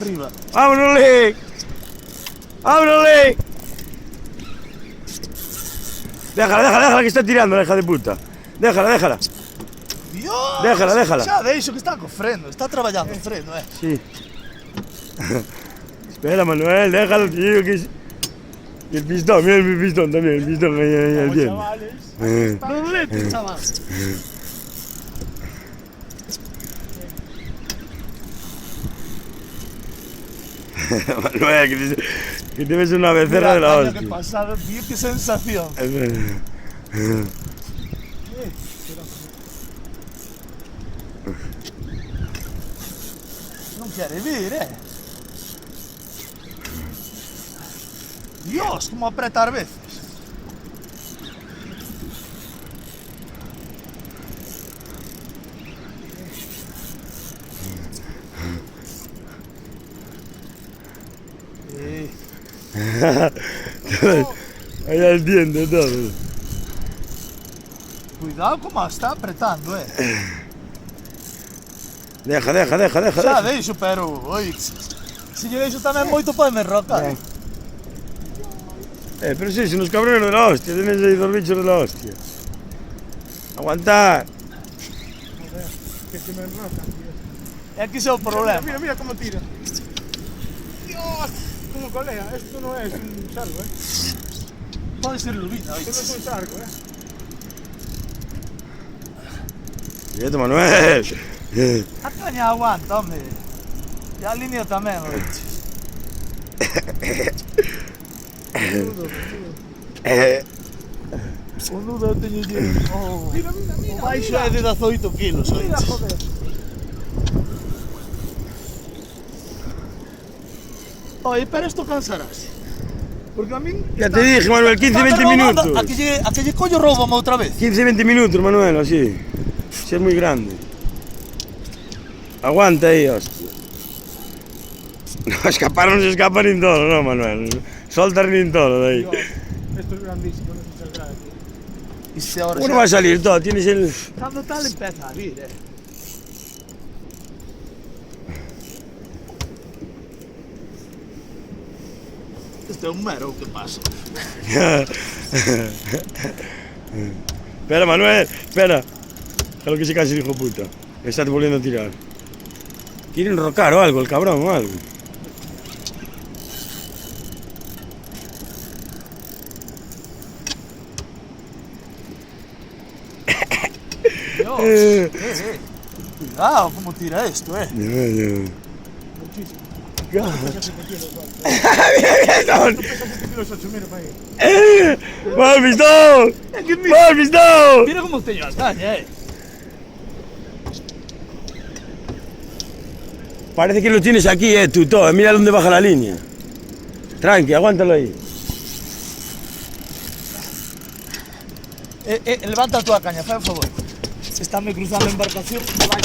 arriba. ¡Vámonos, Lee! ¡Vámonos, Lee! Déjala, que está tirando, la hija de puta. Déjala. Dios! Déjala. Xa deixo que está co freno, está traballando o freno, Sí. Espera, Manuel, déjalo, tío, que es... Y el pistón, mira el pistón también, el pistón ahí al tiempo. Doblete, chaval. Manuel, que te ves una becerra de la Mira, hostia. que pasado, tío, qué sensación. Non quere vir, Dios, como apretar veces. Ahí al diente todo. Cuidado como está apretando, Deja. Xa deixo, pero, oi, se lle deixo tamén moito podeme rocar. Pero sí, son unos cabrones de la hostia, tienes ahí dos bichos de la hostia. Aguantar. Que se me enroca, tío. É que ese é o problema. Mira cómo tira. Dios, como colea. Esto no es un sargo, Pode ser lubina, oi. Esto no es un sargo, Quieto, Manuel. A caña aguanta, home. E a línea tamén, oi. O nudo teño lle... Mira, O baixo é de 18 kilos, oi. mira, joder. Oi, pero isto cansarás. Porque a min... Ya te dije, Manuel, 15-20 minutos. A que lle collo roubame outra vez. 15-20 minutos, Manuel, así. Si es muy grande. Aguanta ahí, hostia. No, escaparon, se escapan en todo, no, Manuel. Soltar en todo de ahí. Dios, esto es grandísimo, no se saldrá de aquí. E se ahora ¿Cómo no va a salir todo? Tienes el... Cando tal empeza a vir, Este é un mero, o que pasa? Espera, Manuel, espera. Es lo que se casi el hijo puta. Está volviendo a tirar. Quiere enrocar o algo, el cabrón o algo. Dios, Cuidado como tira esto, Muchísimo. Mira, Los 8, mira para ahí. ¡Mal pistón! ¡Mal pistón! Mira como teño as caña, Parece que lo tienes aquí, tú, todo. Mira dónde baja la línea. Tranqui, aguántalo ahí. Levanta a túa caña, fai un favor. Se está me cruzando a embarcación, vai